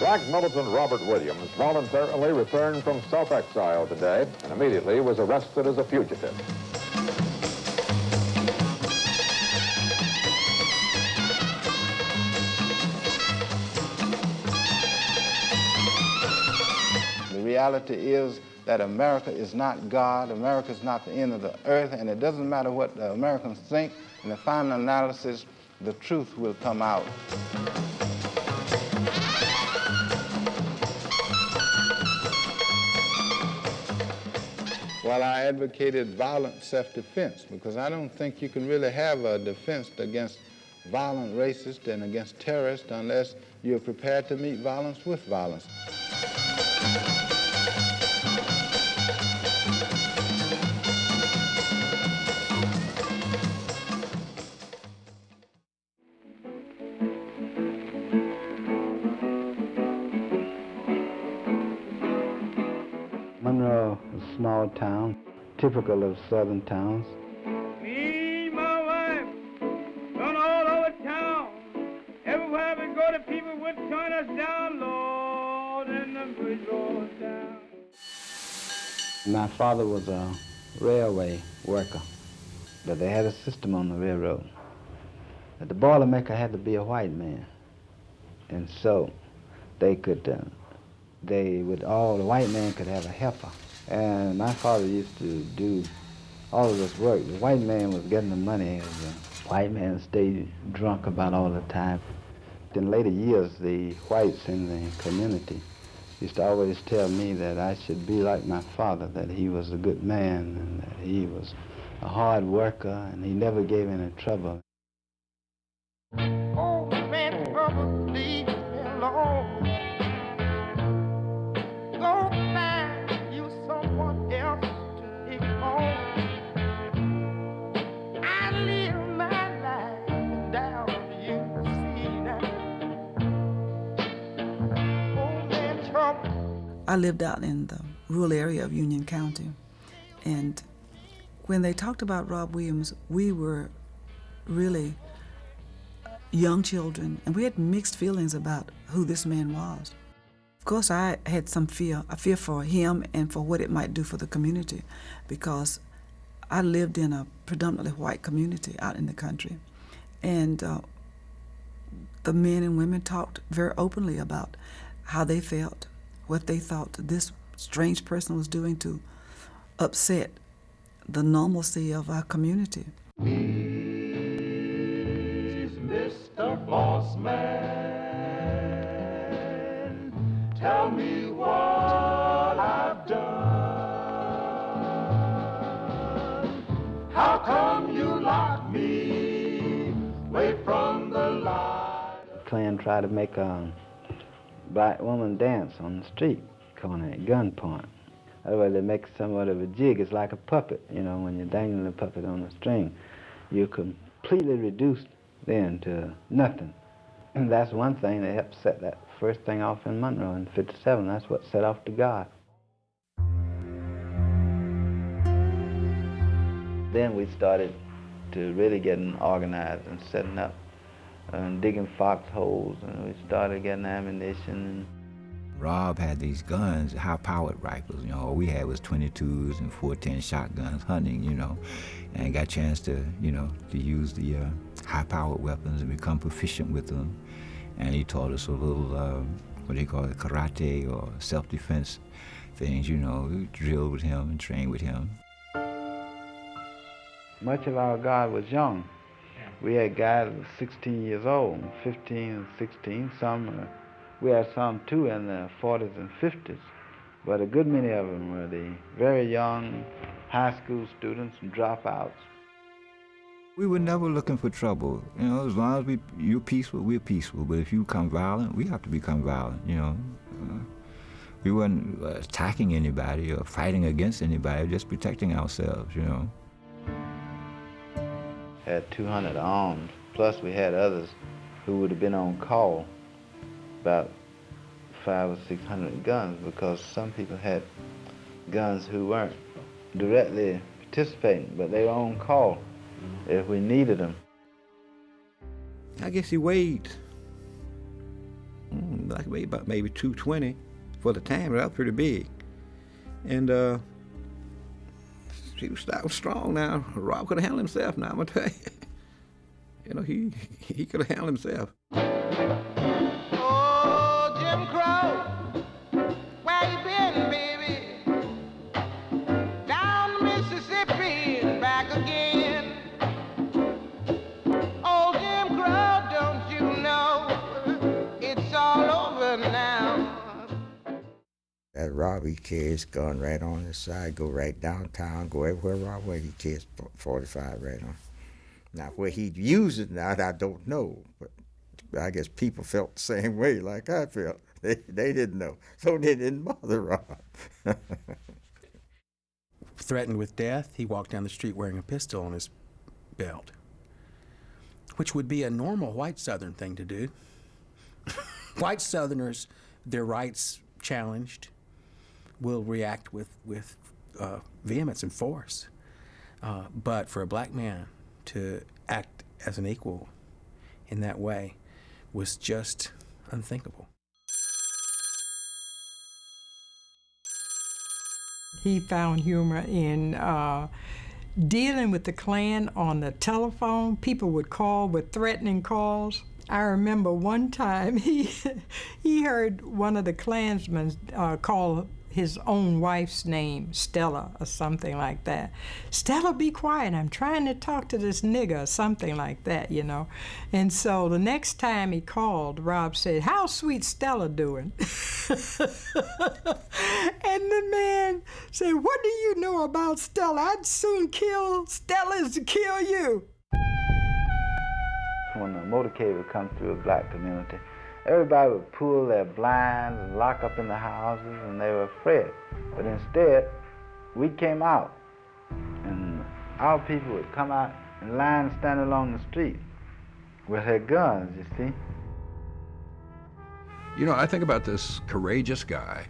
Black militant Robert Williams voluntarily returned from self-exile today and immediately was arrested as a fugitive. The reality is that America is not God, America is not the end of the earth, and it doesn't matter what the Americans think. In the final analysis, the truth will come out. Well, I advocated violent self-defense because I don't think you can really have a defense against violent racists and against terrorists unless you're prepared to meet violence with violence. Monroe is a small town, typical of southern towns. Me and my wife run all over town. Everywhere we go, the people would turn us down, Lord, and the bridge rolls down. My father was a railway worker, but they had a system on the railroad that the boilermaker had to be a white man, and so the white man could have a heifer. And my father used to do all of this work. The white man was getting the money, and the white man stayed drunk about all the time. In later years, the whites in the community used to always tell me that I should be like my father, that he was a good man, and that he was a hard worker, and he never gave any trouble. Oh, man, trouble, leave me alone. Go find you someone else to pick on. I live my life down you, see now. Oh, man, trouble. I lived out in the rural area of Union County, and when they talked about Rob Williams, we were really young children, and we had mixed feelings about who this man was. Of course, I had a fear for him and for what it might do for the community, because I lived in a predominantly white community out in the country, and the men and women talked very openly about how they felt, what they thought this strange person was doing to upset the normalcy of our community. Mr. Boss Man, tell me what I've done. How come you lock me away from the light? Klan tried to make a black woman dance on the street, calling it gunpoint. Otherwise, they make somewhat of a jig. It's like a puppet, you know, when you're dangling a puppet on a string. You're completely reduced then to nothing. And that's one thing that helped set that first thing off in Monroe in '57. That's what set off the God. Then we started to really getting organized and setting up and digging foxholes, and we started getting ammunition. Rob had these guns, high-powered rifles. You know, all we had was 22s and 410 shotguns hunting, you know, and got a chance to, you know, to use the high-powered weapons and become proficient with them. And he taught us a little, what do you call it, karate or self-defense things, you know. We drilled with him and trained with him. Much of our guard was young. We had guys that were 16 years old, 15 and 16, we had some too in the 40s and 50s, but a good many of them were the very young high school students and dropouts. We were never looking for trouble. You know, as long as you're peaceful, we're peaceful. But if you become violent, we have to become violent, you know. We weren't attacking anybody or fighting against anybody, just protecting ourselves, you know. Had 200 armed, plus we had others who would have been on call, about 500 or 600 guns, because some people had guns who weren't directly participating, but they were on call if we needed them. I guess he weighed like maybe 220 for the time. That was pretty big. And he was strong now. Rob could have handled himself now, I'm gonna tell you. You know, he could have handled himself. Oh, Jim Crow, where you been, baby? Down Mississippi and back again. Oh, Jim Crow, don't you know it's all over now? That Rob, he carries his gun right on his side, go right downtown, go everywhere Rob went, he carries 45 right on. Now, where he'd use it now, I don't know, but I guess people felt the same way like I felt. They didn't know, so they didn't bother Rob. Threatened with death, he walked down the street wearing a pistol on his belt, which would be a normal white Southern thing to do. White Southerners, their rights challenged, will react with vehemence and force. But for a black man to act as an equal in that way was just unthinkable. He found humor in dealing with the Klan on the telephone. People would call with threatening calls. I remember one time he heard one of the Klansmen call his own wife's name Stella or something like that. Stella, be quiet, I'm trying to talk to this nigger, or something like that, you know. And so the next time he called, Rob said, how's sweet Stella doing? And the man said, what do you know about Stella? I'd soon kill Stella as to kill you. When a motorcade would come through a black community, everybody would pull their blinds and lock up in the houses, and they were afraid. But instead, we came out, and our people would come out in line, stand along the street with their guns, you see. You know, I think about this courageous guy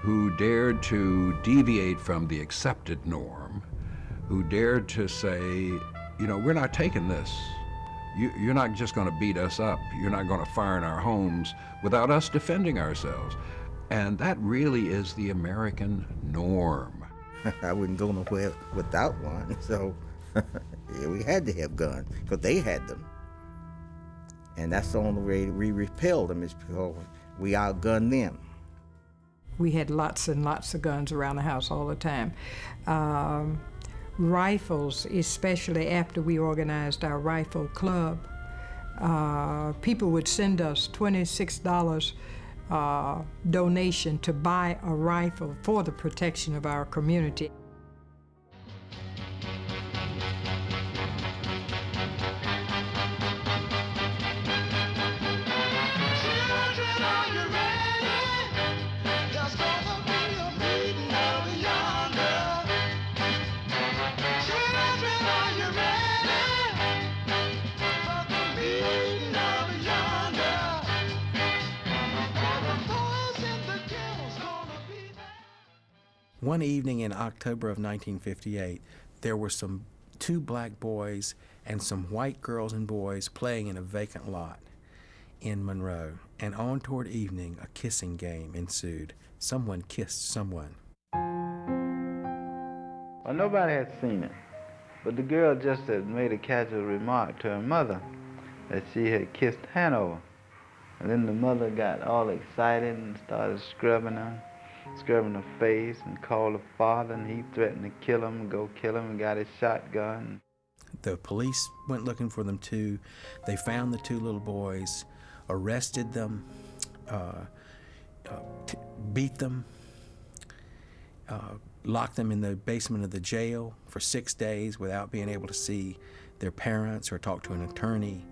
who dared to deviate from the accepted norm, who dared to say, you know, we're not taking this. You're not just going to beat us up. You're not going to fire in our homes without us defending ourselves. And that really is the American norm. I wouldn't go nowhere without one, so yeah, we had to have guns, because they had them. And that's the only way we repelled them, is because we outgunned them. We had lots and lots of guns around the house all the time. Rifles, especially after we organized our rifle club. People would send us $26 donation to buy a rifle for the protection of our community. One evening in October of 1958, there were two black boys and some white girls and boys playing in a vacant lot in Monroe. And on toward evening, a kissing game ensued. Someone kissed someone. Well, nobody had seen it, but the girl just had made a casual remark to her mother that she had kissed Hanover. And then the mother got all excited and started scrubbing her face, and called her father, and he threatened to kill him, go kill him, and got his shotgun. The police went looking for them too. They found the two little boys, arrested them, beat them, locked them in the basement of the jail for 6 days without being able to see their parents or talk to an attorney.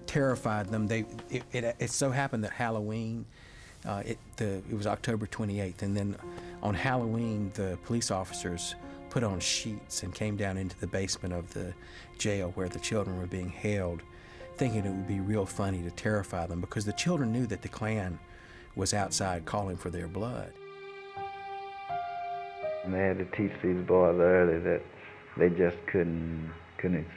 Terrified them. It so happened that Halloween, it was October 28th, and then on Halloween, the police officers put on sheets and came down into the basement of the jail where the children were being held, thinking it would be real funny to terrify them, because the children knew that the Klan was outside calling for their blood. And they had to teach these boys early that they just couldn't expect